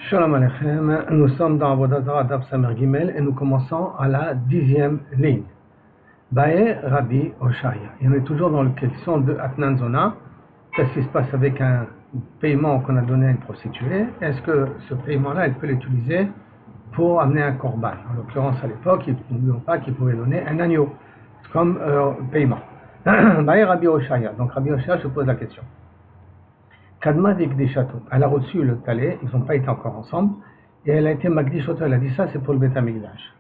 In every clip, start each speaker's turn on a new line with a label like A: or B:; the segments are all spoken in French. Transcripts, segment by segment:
A: Shalom Aleichem, nous sommes dans Avodat Zarah Daf Samer Gimel et nous commençons à la 10e ligne. Bae Rabbi Oshaya. Et on est toujours dans la question de Atnan Zona. Qu'est-ce qui se passe avec un paiement qu'on a donné à une prostituée? Est-ce que ce paiement-là, elle peut l'utiliser pour amener un korban? En l'occurrence, à l'époque, n'oublions pas qu'il pouvait donner un agneau comme paiement. Bae Rabbi Oshaya. Donc Rabbi Oshaya se pose la question. Kadma Dikdishato, elle a reçu le talet, ils n'ont pas été encore ensemble, et elle a été Magdishoto, elle a dit ça c'est pour le Beth Amikdash.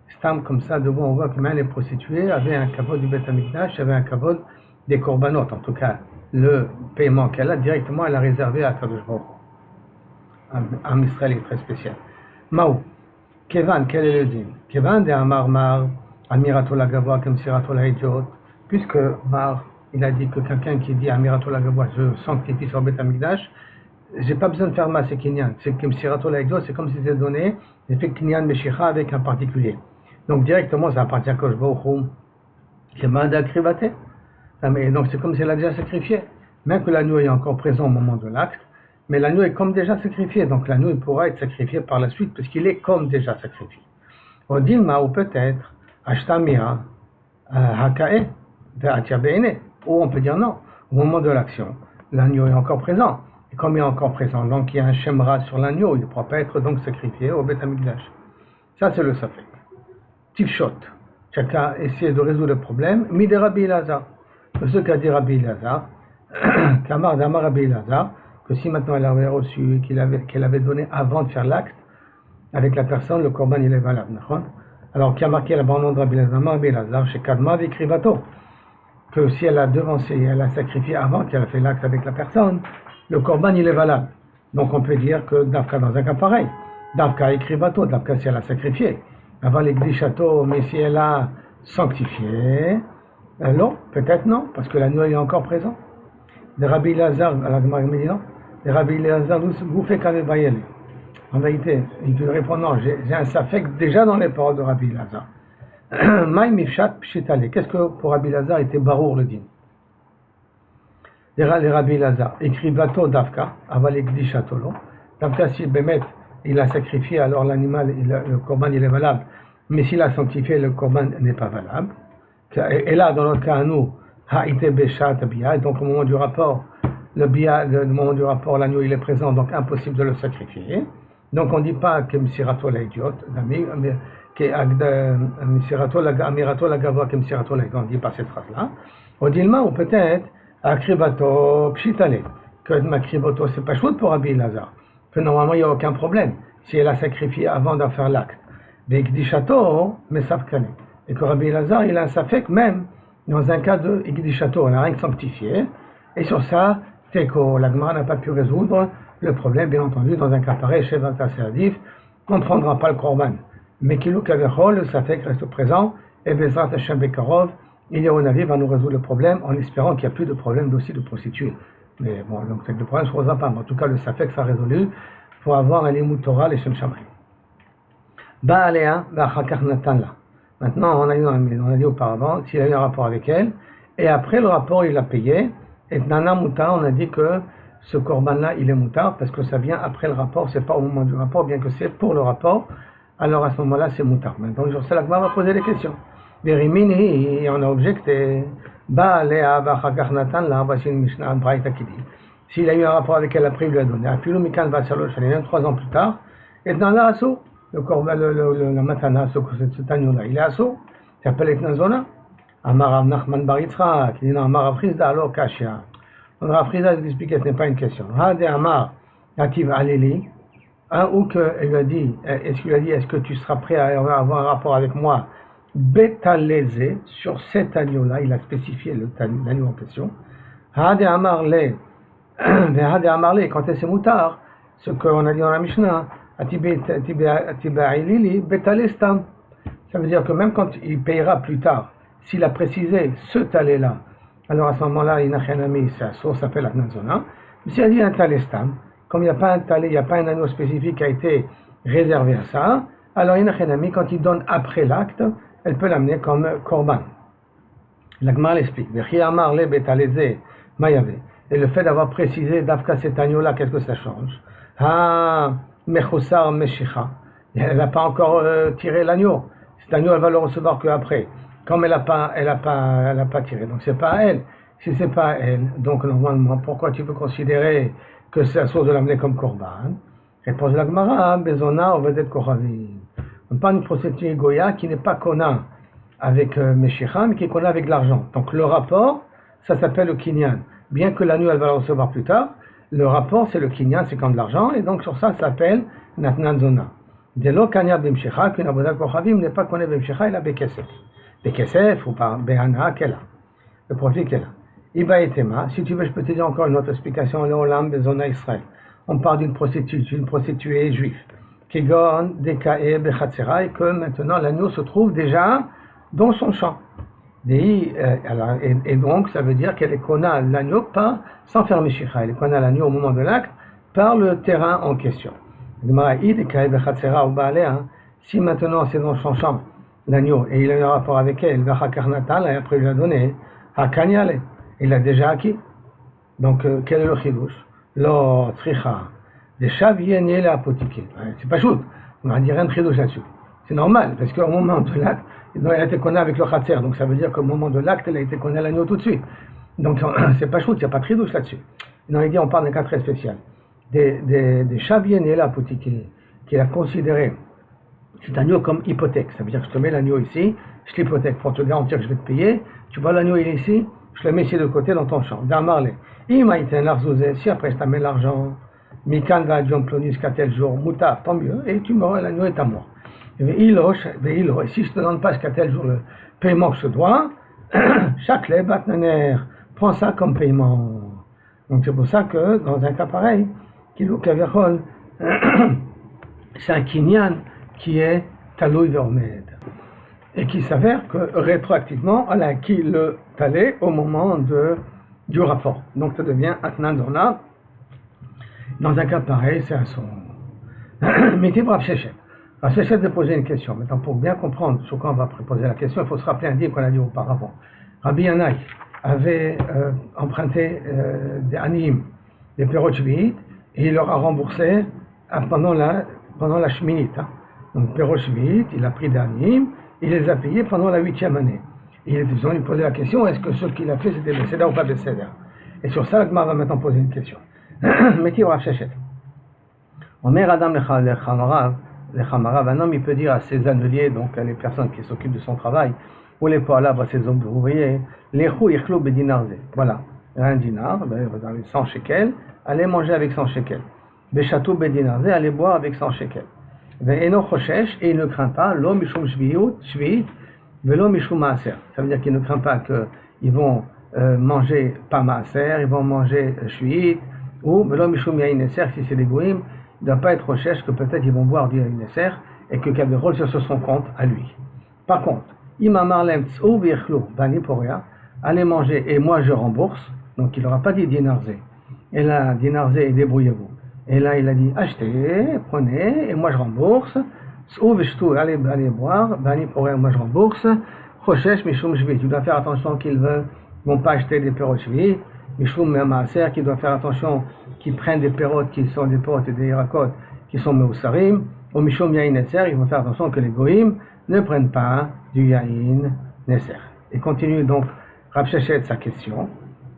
A: Stam comme ça, devant on voit que même les prostituées avaient un kavod du Beth Amikdash, avait un kavod des korbanot, en tout cas le paiement qu'elle a directement, elle a réservé à Kadosh Baruch Hu. Un Israël est très spécial. Maou, Kevan, quel est le din? Kevan de Amar Mar, Amirato la Gavoa, Kemsirato la Idiot, puisque Mar, il a dit que quelqu'un qui dit Amirato la Gavoa, je sanctifie sur Beth Amikdash, j'ai pas besoin de faire Maaseh Kinyan. C'est comme Sirato la Idiot, c'est comme si c'était donné, j'ai fait Kinyan Meshicha avec un particulier. Donc directement, ça appartient à Kosh Baruch Hu, qui est Manda Krivate. Donc c'est comme si elle a déjà sacrifié. Même que l'agneau est encore présent au moment de l'acte, mais l'agneau est comme déjà sacrifié. Donc l'agneau il pourra être sacrifié par la suite, puisqu'il est comme déjà sacrifié. Odilma, ou peut-être, Ashtamira, Hakae, de Atiabeene. Ou on peut dire non, au moment de l'action, l'agneau est encore présent. Et comme il est encore présent, donc il y a un shemra sur l'agneau, il ne pourra pas être donc sacrifié au Beth Amikdash. Ça c'est le safek. Tifshot, chacun essaie de résoudre le problème. Mi de Rabbi Elazar. Ce qu'a dit Rabbi Elazar, Kamar d'Amar Rabbi Elazar, que si maintenant elle avait reçu, qu'elle avait donné avant de faire l'acte, avec la personne, le korban il est valable. Alors qui a marqué l'abandon de Rabbi Elazar, chez Kadma d'Ikrivato, que si elle a devancé, elle a sacrifié avant qu'elle a fait l'acte avec la personne, le korban il est valable. Donc on peut dire que Davka dans un cas pareil, Davka écrivato, Davka si elle a sacrifié, avant l'église château, mais si elle a sanctifié, non, peut-être non, parce que l'agneau est encore présent. De Rabbi Elazar, à la me dit non, de Rabbi Elazar, vous faites qu'à aller. En vérité, il peut répondre non, j'ai un safek déjà dans les paroles de Rabbi Elazar. Qu'est-ce que pour Rabbi Elazar était barour le din? Les Rabbi Elazar, écrit bateau d'Afka, aval ekdishatolo. D'Afka, si Bémet, il a sacrifié, alors l'animal, le korban, il est valable. Mais s'il a sanctifié, le korban n'est pas valable. Et là, dans notre cas, à nous, haïté beshat bia, donc au moment du rapport, le moment du rapport, l'agneau, il est présent, donc impossible de le sacrifier. Donc on ne dit pas que Msirato la idiote, mais Amirato la Gavoa, Kemsirato la idiote, on ne dit pas cette phrase-là. On dit ou peut-être, Akribato Pshitale, que Makribato, c'est pas chouette pour Rabbi Elazar, que normalement il n'y a aucun problème, si elle a sacrifié avant d'en faire l'acte. Mais Ikdishato, mais Savkane. Et que Rabbi Elazar, il a un safek même dans un cas de Ikdishato, on n'a rien que sanctifié, et sur ça, Teko, la Gemara n'a pas pu résoudre le problème, bien entendu, dans un cas pareil, chez un Tasserif, on ne prendra pas le korban. Mais Kilou Kavechol, le safek reste présent, et Bezrat Hashem Bekarov, Eliyahu va nous résoudre le problème en espérant qu'il n'y a plus de problème aussi de prostituée. Mais bon, donc le problème ne se posera pas. Mais en tout cas, le safek sera résolu pour avoir un limut Torah et Shem Shammai. Ba'alea, ba'achakach natan la. Maintenant, on a dit auparavant, s'il a eu un rapport avec elle, et après le rapport, il l'a payé, et nana mutar, on a dit que ce korban-là, il est mutar, parce que ça vient après le rapport, c'est pas au moment du rapport, bien que c'est pour le rapport, alors à ce moment-là, c'est mutar. Maintenant, sur ça, la Gemara va poser des questions. Et on a objecté, voici une Mishnah Braïta qui dit, s'il a eu un rapport avec elle, après il lui a donné, même 3 ans plus tard, et dans l'assaut, le matana, ce agneau-là, il est assaut, il s'appelle Etnazona, Amar Nachman Baritra, qui dit non, Amar Afrizda, alors Kashia. On a Afrizda, il explique que ce n'est pas une question. Hade Amar, Nativ Aleli, ou qu'elle lui a dit, est-ce que tu seras prêt à avoir un rapport avec moi? Bétalézé, sur cet agneau-là, il a spécifié l'agneau en question. Hade Amarle, quand elle s'est moutard, ce qu'on a dit dans la Mishnah, Atibailili, Bétalestam. Ça veut dire que même quand il payera plus tard, s'il a précisé ce talé-là, alors à ce moment-là, Inachanami, sa source s'appelle Atnazona. Mais s'il a dit un talestam, comme il n'y a pas un talé, il n'y a pas un agneau spécifique qui a été réservé à ça, alors Inachanami, quand il donne après l'acte, elle peut l'amener comme korban. La Gemara l'explique. Et le fait d'avoir précisé d'Afka cet agneau-là, qu'est-ce que ça change? Mechoussar Meshicha. Elle n'a pas encore tiré l'agneau. Cet agneau, elle va le recevoir qu'après. Comme elle n'a pas tiré. Donc c'est pas à elle. Si c'est pas à elle, donc normalement, pourquoi tu veux considérer que c'est la source de l'amener comme Korban? Réponse de la Gemara, Bezona, Ovedet Koravim. On parle d'une prostituée Goya qui n'est pas Kona avec Meshicha, mais qui est Kona avec l'argent. Donc le rapport, ça s'appelle le Kinyan. Bien que l'agneau, elle va le recevoir plus tard, le rapport, c'est le Kinyan, c'est comme de l'argent, et donc sur ça s'appelle Natnan Zona. Dès lors, Kanya Bimshecha, qu'une Aboda Kochavim n'est pas Kona Bimshecha, il a Bekesef. Bekesef ou par Behana, qu'elle a. Le profit qu'elle a. Iba et Tema, si tu veux, je peux te dire encore une autre explication, le Olam Bezona Israël. On parle d'une prostituée juive. Kegon, Dekae, Bechatzera, et que maintenant l'agneau se trouve déjà dans son champ. Et donc, ça veut dire qu'elle est Kona l'agneau pas sans faire Meshicha. Elle est Kona l'agneau au moment de l'acte par le terrain en question. Si maintenant c'est dans son champ l'agneau et il a un rapport avec elle, et après il lui a donné, il l'a déjà acquis. Donc, quel est le chidouche? Lo tricha. Des chaviennes la apothique. C'est pas chouette. On va dire rien de chidouche là-dessus. C'est normal, parce qu'au moment de l'acte, elle a été connue avec le khatser. Donc, ça veut dire qu'au moment de l'acte, elle a été connue à l'agneau tout de suite. Donc, c'est pas chouette, il n'y a pas de chidouche là-dessus. Non, il dit, on parle d'un cas très spécial. Des chaviennes la apothique, qu'il a considéré cet agneau comme hypothèque. Ça veut dire que je te mets l'agneau ici, je l'hypothèque pour te garantir que je vais te payer. Tu vois l'agneau, il est ici, je le mets ici de côté dans ton champ. D'amarle. Si après je t'amène l'argent, Mikan va Dion Plonis qu'à tel jour, Moutaf, tant mieux, et tu m'auras l'agneau est à moi. Et si je te donne pas jusqu'à tel jour le paiement que je dois, chaque lait batnaner, prends ça comme paiement. Donc c'est pour ça que dans un cas pareil, Kilo Kaverhol, c'est un kinyan qui est Taloui Vermed. Et qui s'avère que rétroactivement, elle a acquis le talé au moment du rapport. Donc ça devient Atnan Zona. Dans un cas pareil, c'est à son. Mettez Rav Shechet. Rav Shechet de poser une question. Maintenant, pour bien comprendre sur quoi on va poser la question, il faut se rappeler un livre qu'on a dit auparavant. Rabbi Yannai avait emprunté des Anim, des Perot Shvi'it, et il leur a remboursé pendant la Shminit. Hein. Donc Perot Shvi'it, il a pris des Anim, il les a payés pendant la 8e année. Ils ont lui posé la question, est-ce que ce qu'il a fait c'était Besséda ou pas Besséda? Et sur ça, l'Agmar va maintenant poser une question. Mettez Rav Shechet. Omer Adam Lechamarav, un homme il peut dire à ses anneliers, donc à les personnes qui s'occupent de son travail, ou les poilabres à ses ouvriers, les chou yichlou bedinarze. Voilà, un dinar, vous avez 100 shekels, allez manger avec 100 shekels. Beshatou bedinarze, allez boire avec 100 shekels. Et il ne craint pas, l'homme mishum shvi'it, velo mishum maaser. Ça veut dire qu'il ne craint pas qu'ils vont manger pas maaser, ils vont manger shvi'it, ou velo mishum yain neser, si c'est des goïms, il ne doit pas être recherche que peut-être ils vont boire du yain neser, et que Kaberol sur son compte à lui. Par contre, imamarlem tsou v'yechlu, bani poria, allez manger et moi je rembourse, donc il n'aura pas dit dinarze. Et là, dinarze et débrouillez-vous. Et là, il a dit, achetez, prenez, et moi je rembourse. Allez boire, bani pour moi je rembourse. Rochesh, mishum shvit. Tu dois faire attention qu'ils ne vont pas acheter des perrottes shvit. Mishum maaser, qui doit faire attention qu'ils prennent des perrottes qui sont des perrottes et des irakotes qui sont meusarim. Au mishum yain neser, ils vont faire attention que les goïms ne prennent pas du yain neser. Et continue donc, Rav Shechet sa question.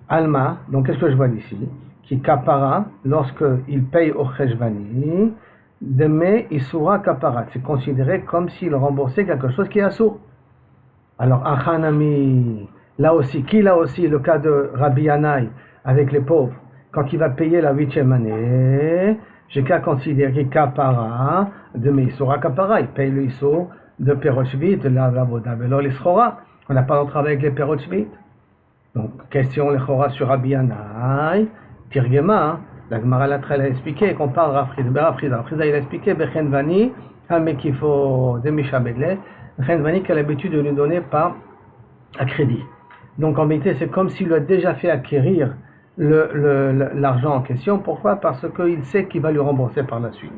A: Alma, donc qu'est-ce que je vois d'ici? Qui kapara, lorsqu'il paye au cheshvani, deme isura kapara. C'est considéré comme s'il remboursait quelque chose qui est assourd. Alors, achanami, là aussi, le cas de Rabbi Yannai avec les pauvres, quand il va payer la 8e année, j'ai qu'à considérer kapara, deme isura kapara, il paye le iso de peroshvit, de la voda, velo l'ischora. On n'a pas de travail avec les peroshvit. Donc, question le chora sur Rabbi Yannai. Tirgema, la Gemara a expliqué qu'on parle Rafrida, il a expliqué Bechenvani, Hamekifo de Mishabedle, Bechenvani qui a l'habitude de lui donner par à crédit. Donc en vérité, c'est comme s'il lui a déjà fait acquérir l'argent en question. Pourquoi? Parce qu'il sait qu'il va lui rembourser par la suite.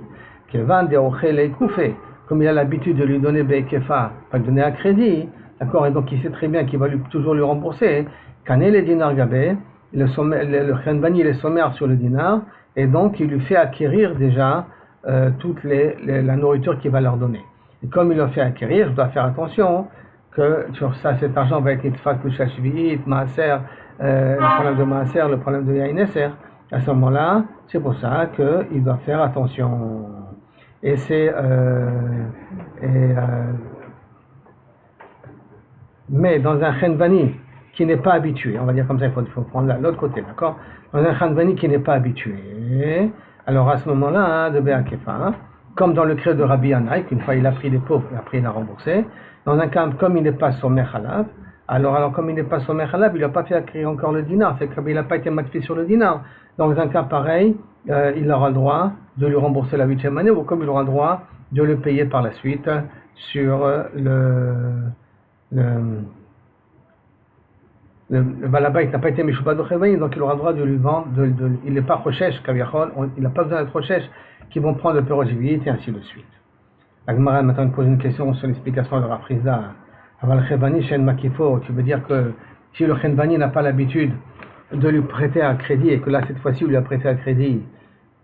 A: Kevan de Ochele Koufé, comme il a l'habitude de lui donner Bekefa, pas lui donner à crédit, d'accord, et donc il sait très bien qu'il va toujours lui rembourser. Kané les dinar gabé, le Khenvani il est sommaire sur le dinar, et donc il lui fait acquérir déjà toute la nourriture qu'il va leur donner. Et comme il leur fait acquérir, je dois faire attention que sur ça, cet argent va être nitfat, kushashvi'it, maaser, le problème de maaser, le problème de yaïneser. À ce moment-là, c'est pour ça qu'il doit faire attention. Et c'est mais dans un khenvani qui n'est pas habitué, on va dire comme ça, il faut prendre l'autre côté, d'accord? Dans un khenvani qui n'est pas habitué, alors à ce moment-là, de Béakefa, comme dans le crédit de Rabbi Yanaï, qu'une fois il a pris des pauvres et après il a remboursé, dans un cas, comme il n'est pas sommet halab, alors comme il n'est pas sommet halab, il n'a pas fait acquérir encore le dinar, c'est qu'il n'a pas été matfié sur le dinar. Dans un cas pareil, il aura le droit de lui rembourser la 8e année, ou comme il aura le droit de le payer par la suite sur le balabait n'a pas été Meshubad de Chevani, donc il aura le droit de lui vendre, il n'est pas Rochesh, Kaviachol, il n'a pas besoin d'être Rochesh, qui vont prendre le Perojivit et ainsi de suite. La Gemara maintenant pose une question sur l'explication de Rafrizda. Aval Chevani, Shen Makifo, tu veux dire que si le Chevani n'a pas l'habitude de lui prêter un crédit et que là cette fois-ci il lui a prêté un crédit,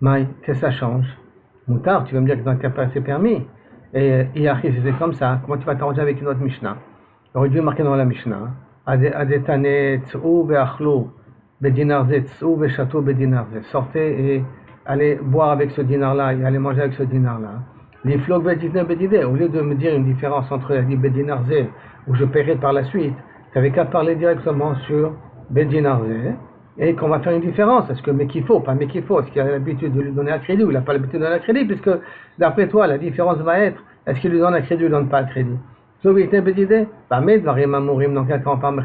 A: Maï, qu'est-ce que ça change? Moutard, tu vas me dire que dans le cas c'est permis. Et Iachi, c'est comme ça, comment tu vas t'arranger avec une autre Mishnah? Il aurait dû marquer dans la Mishnah. Adetane ts'ou ve'achlo bedinar ze ts'ou ve'chatou bedinar ze. Sortez et allez boire avec ce dinar-là et allez manger avec ce dinar-là. Les flocs bedine bedide. Au lieu de me dire une différence entre la bedinar ze où je paierai par la suite, tu n'avais qu'à parler directement sur bedinar ze et qu'on va faire une différence. Est-ce que Mekifo, pas Mekifo, est-ce qu'il a l'habitude de lui donner un crédit ou il n'a pas l'habitude de donner un crédit, puisque d'après toi la différence va être est-ce qu'il lui donne un crédit ou il ne donne pas un crédit. Donc quelqu'un parle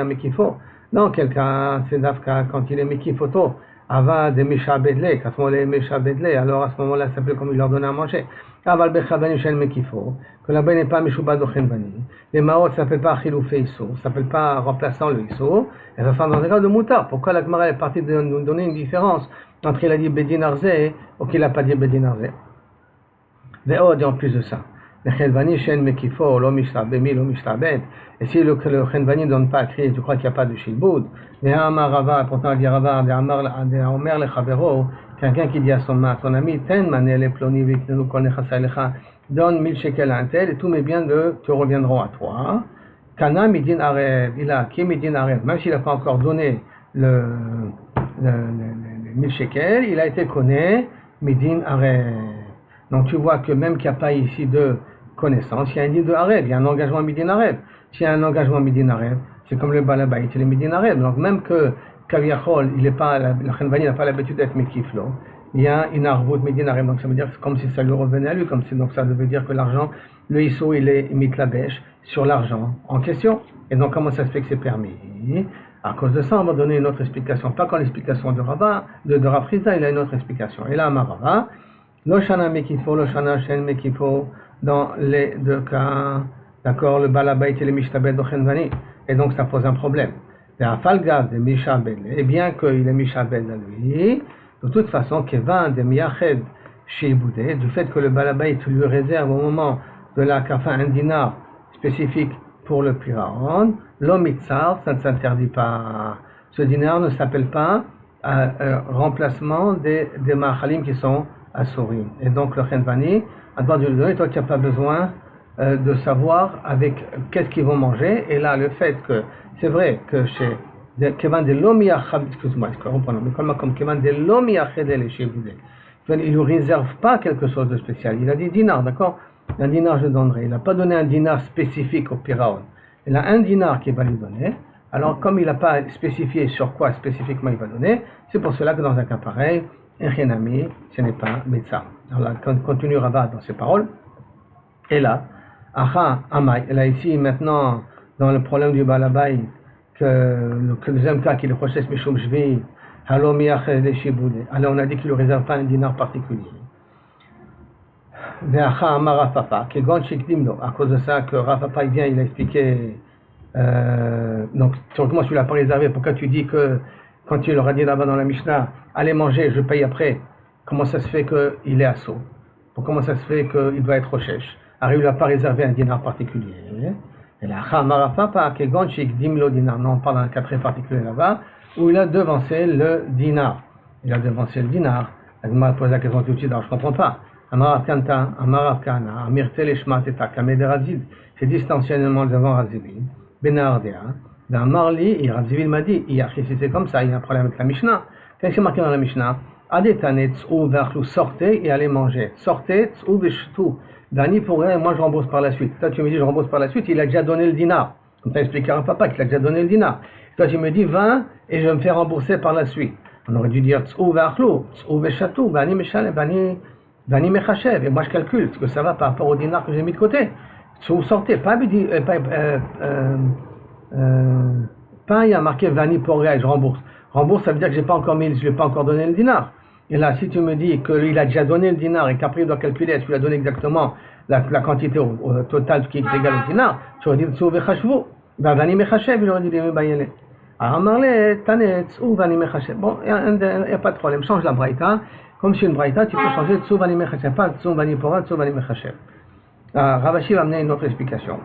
A: Mekifo. Non, quelqu'un, c'est Dafka, quand il est Mekifoto, Ava de Misha Bedle, qu'à ce moment-là, il est Misha Bedle, alors à ce moment-là, ça s'appelle comme il leur donnait à manger. Aval Bechavani Shen Mekifo, que là-bas n'est pas Meshubad de Chenvani. Les Maot ne s'appellent pas Chiloufé Iso, ne s'appelle pas remplaçant le Iso, et ça sera dans un cas de Moutar. Pourquoi la Gemara est partie de nous donner une différence entre il a dit Bedinarze ou qu'il n'a pas dit Bedinarze? Et en plus de ça. Le Chenvani Shen Mekifo, lo Mishtabemi, lo Mishtabed. Et si le Chenvani ne donne pas à crier, tu crois qu'il n'y a pas de Shilboud. Mais Amar Rava, pourtant il dit Rava, Omer le Chavero, quelqu'un qui dit à son ami, Ten manele ploni viknenu kol nechasai lecha, donne 1000 shekels à un tel et tous mes biens te reviendront à toi. Kana midin arev, il a qui midin arev, même s'il n'a pas encore donné les 1000 shekels, il a été connu midin arev. Donc tu vois que même qu'il n'y a pas ici de connaissance, il y a un dit de arev, il y a un engagement midin arev. S'il y a un engagement midin arev, c'est comme le balabait, c'est le midin arev. Donc même que Kaviachol, le Chenvani n'a pas l'habitude d'être Mekiflo, il y a une arvout midin arev, donc ça veut dire que c'est comme si ça lui revenait à lui, comme si, donc ça veut dire que l'argent, le Iso il est mitlabesh sur l'argent en question. Et donc comment ça se fait que c'est permis? À cause de ça, on va donner une autre explication, pas quand l'explication de Rava, de Rafrizda, il a une autre explication. Et là, Amarava, lo shana Mekifo, lo shana shen Mekifo, dans les deux cas, d'accord, le balabait et le mishtabed de Chenvani. Et donc ça pose un problème. Et bien qu'il est mishabed à lui, de toute façon, Kevan de Miyached Sheiboudé, du fait que le balabait lui réserve au moment de la kafa un dinar spécifique pour le piraon, l'omitzar, ça ne s'interdit pas. Ce dinar ne s'appelle pas remplacement des machalim qui sont assurim. Et donc le Chenvani a droit de lui donner, toi tu n'as pas besoin de savoir avec qu'est-ce qu'ils vont manger. Et là, le fait que c'est vrai que chez Kevan de l'Omiachad, excuse-moi, comme Kevan de l'Omiachad et les Sheiboudé, il ne lui réserve pas quelque chose de spécial. Il a dit dinar, d'accord? Un dinar je donnerai. Il n'a pas donné un dinar spécifique au Piraon. Il a un dinar qu'il va lui donner. Alors, comme il n'a pas spécifié sur quoi spécifiquement il va donner, c'est pour cela que dans un cas pareil, Echenami, ce n'est pas Mitzah. Alors là, continue Rava dans ses paroles. Et là, Aha, Amai. Et là, ici, maintenant, dans le problème du Balabay, que le deuxième cas, qui est le process Mishum Shvi, alors on a dit qu'il ne réserve pas un dinar particulier. À cause de ça, que Rafapa vient, il a expliqué. Donc, comment tu ne l'as pas réservé? Pourquoi tu dis que quand tu leur as dit là-bas dans la Mishnah, allez manger, je paye après, comment ça se fait qu'il est assaut? Comment ça se fait qu'il doit être Rochesh? Alors, il ne lui a pas réservé un dinar particulier. Et là, non, on parle d'un cas très particulier là-bas, où il a devancé le dinar. Il a devancé le dinar. La Gemara pose la question tout de suite, alors je ne comprends pas. Amar Kanta, Amar Kana, Amirte Leshma Teta, Kameh de Razid, c'est distanciellement devant Razivil, Benardea, dans Marli, et Razivil m'a dit, si c'est comme ça, il y a un problème avec la Mishnah. Qu'est-ce qui est marqué dans la Mishnah? Adetane, Tz'ou, Vachlou, sortez et allez manger. Sortez, Tz'ou, Veshtou. Dani pourrait, moi je rembourse par la suite. Toi tu me dis je rembourse par la suite, il a déjà donné le dinar. Comme ça expliqué à papa qu'il a déjà donné le dinar. Toi tu me dis 20 et je vais me faire rembourser par la suite. On aurait dû dire Tz'ou, Vachlou, Tz'ou, Veshatou, Bani, Meshale, Bani, Mechachev. Et moi je calcule ce que ça va par rapport au dinar que j'ai mis de côté. Tz'ou, sortez. Pas il y a marqué Vani pourrait, je rembourse. Rembourse, ça veut dire que je ne lui ai pas encore donné le dinar. Et là, si tu me dis qu'il a déjà donné le dinar et qu'après il doit calculer est-ce qu'il a donné exactement la quantité totale qui est égale au dinar, tu aurais dit Tz'ou vechashvu. Vani mechachev, il aurait dit bayele. Alors, Amarle, Tanet, Tz'ou vani mechachev. Bon, il n'y a pas de problème. Change la braïta. Comme c'est une braïta, tu peux changer Tz'ou vani mechachev. Pas Tz'ou vani pora, Tz'ou vani mechachev. Ravashi va amener une autre explication.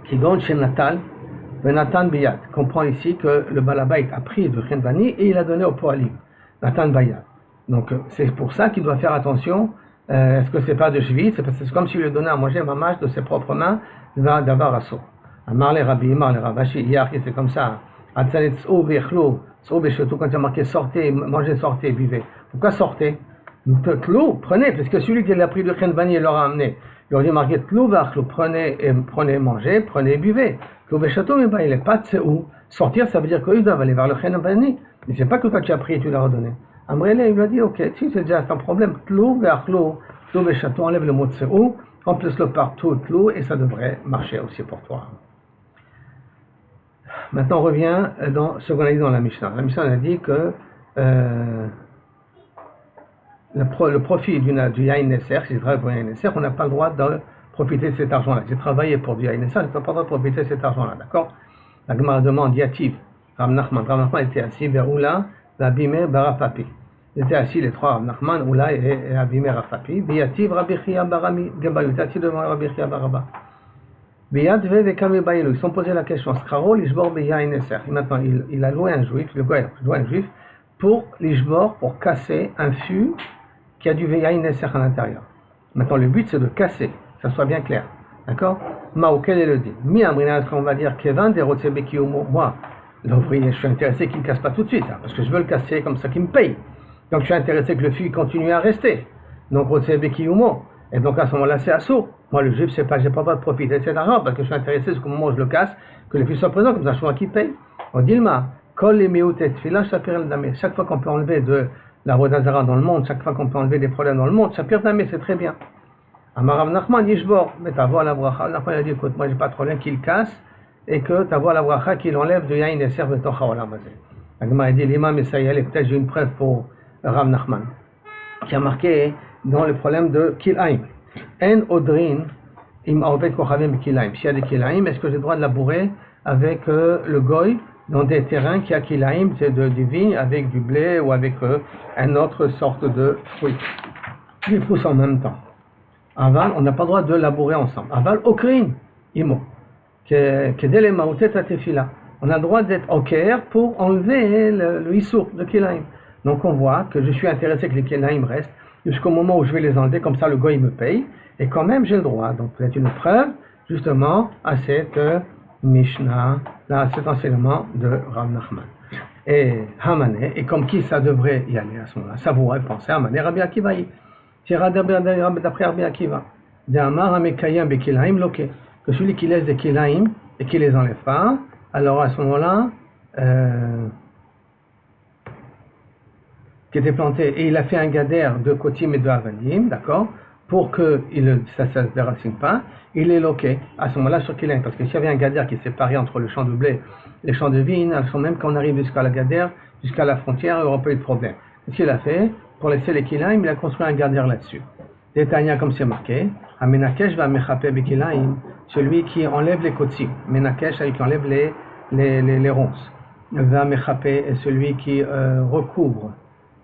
A: Qui donne chez Natal. Nathan Biyat comprend ici que le balabait a pris du Khenvani et il a donné au poalim. Nathan Bayat. Donc c'est pour ça qu'il doit faire attention. Est-ce que c'est pas de Shvit? C'est comme s'il lui donnait à manger mamage de ses propres mains d'avoir assaut. Amar le Rabbi, Amar le Ravashi, c'est comme ça. Atzalet Tz'ou v'echlou, Tz'ou v'chetou, quand il y a marqué sortez, mangez, sortez, buvez. Pourquoi sortez? Tlou, prenez, parce que celui qui l'a pris du Khenvani il l'aura amené. Il aurait dit marqué Tlou v'echlou, prenez, mangez, prenez, buvez. Mais il n'est pas Tz'ou. Sortir, ça veut dire qu'ils doivent aller vers le Khenvani. Mais c'est pas que quand tu as pris et tu l'as redonné. Amrele, il lui a dit, ok, si c'est déjà un problème, Tlou, Ve'achlou, Tlou, Ve'chatou, enlève le mot Tz'ou, remplace-le par Tlou, et ça devrait marcher aussi pour toi. Maintenant, on revient dans ce qu'on a dit dans la Mishnah. La Mishnah a dit que le profit du Yain Nesser, si je travaille pour un Yain Nesser, on n'a pas le droit de profiter de cet argent-là. J'ai travaillé pour du Yain Nesser, je n'ai pas le droit de profiter de cet argent-là, d'accord? La Gemara demande, Yativ, Rav Nachman était assis vers Oula, Abimé, Barapapi. Ils étaient assis les trois, Rav Nachman, Oula et Abimé, Rapapi. Biyativ, Rabbi Chia, Barami, Gebayou, ils étaient assis devant Rabbi Chia, Baraba. Biyad, Ve, Vekame, Bayelou. Ils se sont posé la question, Skraro, l'Ishbor, Beya, Nesser. Maintenant, il a loué un juif, le goy a loué un juif, pour l'Ishbor, pour casser un fût qui a du Veya, Nesser à l'intérieur. Maintenant, le but, c'est de casser, que ça soit bien clair. D'accord? Mao, quel est le dit? Mi, Amrina, on va dire, Kevin, Derotse, Kiyomo, moi. L'ouvrier, je suis intéressé qu'il ne casse pas tout de suite, hein, parce que je veux le casser comme ça qu'il me paye. Donc je suis intéressé que le fût continue à rester. Donc et donc à ce moment-là, c'est assaut. Moi, le juif, j'ai pas le droit de profiter de cet argent, parce que je suis intéressé qu'au moment où je le casse, que le fût soit présent, comme ça, je suis moi qui paye. On dit chaque fois qu'on peut enlever de la Vodazara dans le monde, chaque fois qu'on peut enlever des problèmes dans le monde, Shapir Damé, c'est très bien. Amarav Nachman, Yishbor, mais t'as voir la bracha. Nachman a dit, écoute, moi, j'ai pas de problème qu'il casse, et que tu vois la bracha qu'il enlève de Yain et serve de Tocha Olam Hazeh. La Gemara a dit l'imam Essayel, peut-être j'ai une preuve pour Rav Nachman, qui a marqué dans le problème de Kilaim. En Odrin, im Arvet Kochavim Kilaim. S'il y a des Kilaim, est-ce que j'ai le droit de labourer avec le goy dans des terrains qui a Kilaim, c'est du vigne avec du blé ou avec une autre sorte de fruit. Ils poussent en même temps. Aval, on n'a pas le droit de labourer ensemble. Aval, Okrin, Imo. On a le droit d'être au Caire pour enlever le Issour de Kilaim. Donc on voit que je suis intéressé que les Kilaim restent jusqu'au moment où je vais les enlever, comme ça le goy me paye, et quand même j'ai le droit. Donc c'est une preuve justement à cette Mishnah, à cet enseignement de Rav Nachman. Et Hamané, et comme qui ça devrait y aller à ce moment-là, ça pourrait penser Hamané, Rabbi Akiva. C'est d'après Rabbi Akiva. D'Amar Hamekayim Bekilaim Loke. Que celui qui laisse des kilaim et qui les enlève pas, alors à ce moment-là, qui était planté, et il a fait un gader de kotim et de avanim, d'accord, pour que ça ne se déracine pas, il est loqué à ce moment-là sur kilaim, parce que s'il y avait un gader qui est séparé entre le champ de blé et les champs de vigne, même quand on arrive jusqu'à la gader, jusqu'à la frontière, il n'y aura pas eu de problème. Qu'est-ce qu'il a fait? Pour laisser les kilaim, il a construit un gader là-dessus. Détaillé comme c'est marqué, Amenakesh va mechape bekilaim, celui qui enlève les kotzim, Menakesh, celui qui enlève les ronces, va mechape est celui qui recouvre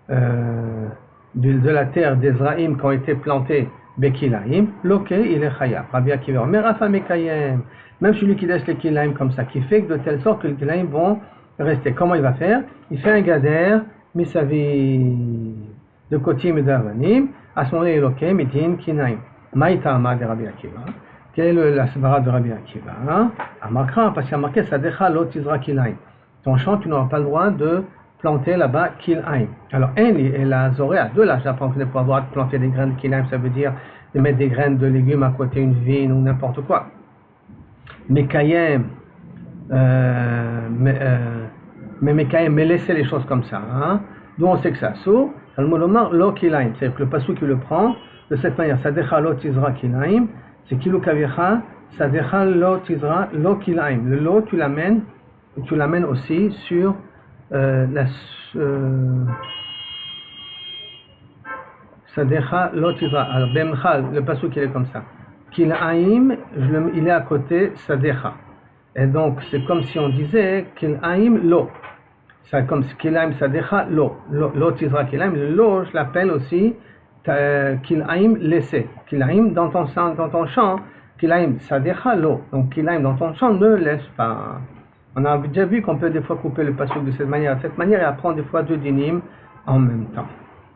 A: de la terre d'Ezraïm qui ont été plantés bekilaim, loke il est chayaf. Rabbi Akiva, merafa mekayem, même celui qui laisse les kilaim comme ça, qui fait que de telle sorte que les kilaim vont rester. Comment il va faire? Il fait un gader, misavi de kotim et d'avanim, À ce moment-là, Eloké, Midin, Kinaim. Maïta Ama de Rabbi Akiva. Quelle est la svara de Rabbi Akiva? Amakra, parce qu'il y a marqué Sadecha lo tizra kilaim. Ton champ, tu n'auras pas le droit de planter là-bas kilaim. Alors, Eni et la Zoréa, deux là, j'apprends que pour avoir planter des graines de kilaim, ça veut dire de mettre des graines de légumes à côté une vigne ou n'importe quoi. Mekayem, mais Mekayem, mais laissez les choses comme ça. Hein? D'où on sait que ça sourd. Al-Molomar lo kilaim, c'est-à-dire que le passou qui le prend de cette manière, Sadecha lo tizra kilaim, c'est Kilu Kavicha, Sadecha lo tizra lo kilaim. Le lo, tu l'amènes aussi sur Sadecha lo tizra. Alors, Bemcha, le passou qui est comme ça. Kilaim, il est à côté Sadecha. Et donc, c'est comme si on disait Kilaim lo. C'est comme Kilaim Sadecha lo. Lo tizra kilaim. Le lo, je l'appelle aussi Kilaim laissé. Kilaim dans ton champ. Kilaim Sadecha lo. Donc, Kilaim dans ton champ ne laisse pas. On a déjà vu qu'on peut des fois couper le passouk de cette manière et apprendre des fois deux dinim en même temps.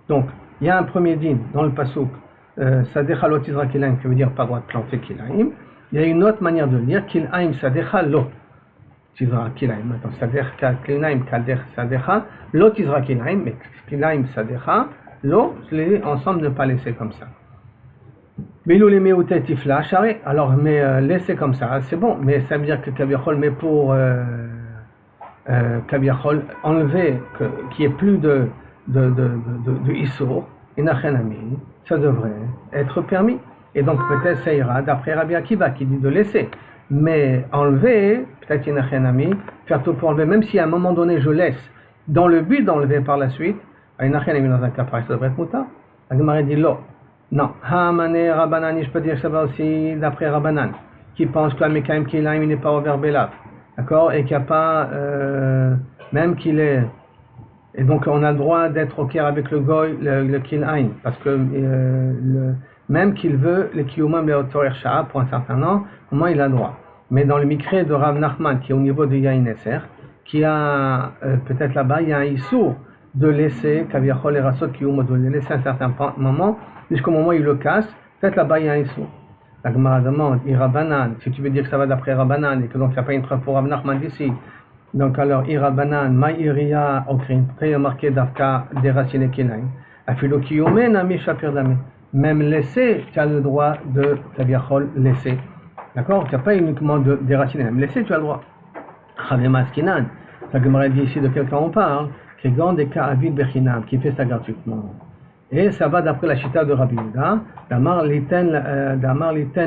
A: Donc, il y a un premier din dans le passouk, Sadecha lo tizra kilaim, qui veut dire pas le droit de planter kilaim. Il y a une autre manière de le lire, kilaim Sadecha lo tizra kilaim. Maintenant, Sadecha kilaim Sadecha lo tizra kilaim, mais kilaim Sadecha lo, je les ai ensemble ne pas laisser comme ça. Bilou les meoutet tifla charé. Alors, mais laisser comme ça, c'est bon, mais ça veut dire que Kaviachol, mais pour Kaviachol, enlever qu'il n'y ait plus de Issour, Inachenami, ça devrait être permis. Et donc, peut-être ça ira d'après Rabbi Akiva qui dit de laisser. Mais enlever, peut-être Inachenami, faire tout pour enlever, même si à un moment donné je laisse, dans le but d'enlever par la suite, Inachenami dans un cas pareil, ça devrait être mouta. La Gemara dit lo. Non, Hamane Rabbanan, je peux dire que ça va aussi d'après Rabbanan, qui pense que la Mekaim Kilaim n'est pas ouvert Belav, d'accord, et qu'il n'y a pas, même qu'il est, et donc on a le droit d'être au Caire avec le Goy, le Kilaim, parce que même qu'il veut, le Kiyumam le Otorer Sha'a pour un certain nom, au moins il a le droit. Mais dans le Mikré de Rav Nachman, qui est au niveau de Yain Esser, qui a, peut-être là-bas, il y a un Issour de laisser, Kaviachol et Rasot Kiyumam, de le laisser à un certain moment, jusqu'au moment où il le casse, peut-être là-bas il y a un issou. La Gemara demande, Irabanan, si tu veux dire que ça va d'après Rabbanan, et que donc il n'y a pas une preuve pour Rav Nachman d'ici, donc alors Irabanan, Ma'iria, Okrin, après il y a marqué Dafka, des racines Kilaim, Afilo Kiyumen, Ami Shapir Dame. Même laisser, tu as le droit de Kaviachol laisser. D'accord? Tu n'as pas uniquement des racines, même laisser, tu as le droit. Chavemas Kinan, la Gemara dit ici de quelqu'un on parle, qui est grand des cas Avid Bechinam, qui fait ça gratuitement. Et ça va d'après la chita de Rabbi Yehuda, Damar liten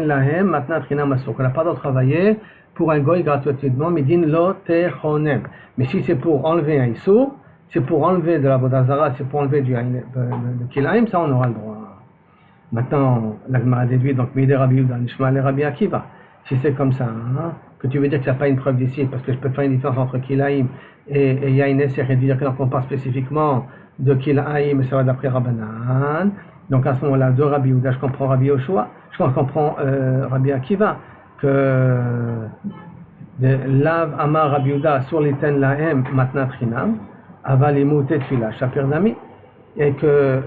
A: lahem matnat chinam asur. On n'a pas droit de travailler pour un goy gratuitement, midin lo techonem. Mais si c'est pour enlever un issou, c'est pour enlever de la bodazara, c'est pour enlever du kilaim, ça on aura le droit. Maintenant, la Gemara déduit donc midé Rabbi Yehuda, nishma le Rabbi Akiva. Si c'est comme ça, hein, que tu veux dire qu'il n'y a pas une preuve d'ici, parce que je peux faire une différence entre kilaim et yain eser, et dire que l'on parle spécifiquement de Kilaim, mais ça va d'après Rabbanan. Donc à ce moment-là, de Rabbi Yehuda, je comprends Rabbi Yoshua, je comprends Rabbi Akiva, que Lav Amar Rabbi Yehuda sur l'Iten Lahem Matnat Chinam, Aval Imoutet Tfila, Shapir Dami, et que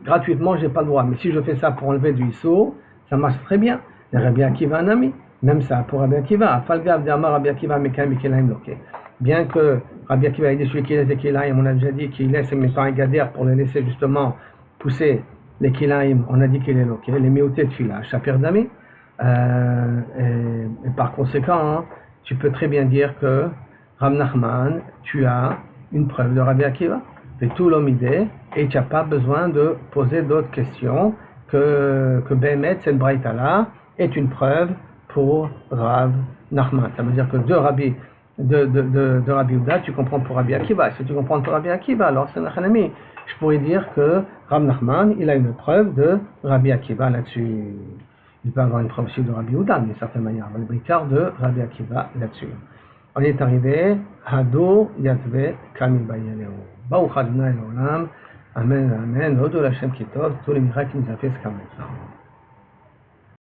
A: gratuitement, j'ai pas le droit. Mais si je fais ça pour enlever du Issou, ça marche très bien. Et Rabbi Akiva un ami, même ça pour Rabbi Akiva, Falgav de Amar Rabbi Akiva, Mekaim Kilaim Loké. Bien que Rabbi Akiva ait dit celui qui laisse les kilaim, on a déjà dit qu'il laisse mais pas un gadère pour le laisser justement pousser les kilaim, on a dit qu'il est loqué, les méoutés de fila, Shapir Dami. Et par conséquent, hein, tu peux très bien dire que Rav Nachman, tu as une preuve de Rabbi Akiva, de tout l'omidé, et tu n'as pas besoin de poser d'autres questions que Behemet, cette braïta-là, est une preuve pour Rav Nachman. Ça veut dire que deux Rabbi Yehuda, tu comprends pour Rabbi Akiva. Si tu comprends pour Rabbi Akiva, alors c'est Nachanami. Je pourrais dire que Rav Nachman, il a une preuve de Rabbi Akiva là-dessus. Il peut avoir une preuve aussi de Rabbi Yehuda, d'une certaine manière. Mais le bricard de Rabbi Akiva là-dessus. On est arrivé, Hado Yatve Kamil Bayeleo. Baruch Adonai Olam. Amen, amen. L'eau de la Shem Kitov, tous les miracles qui nous a fait ce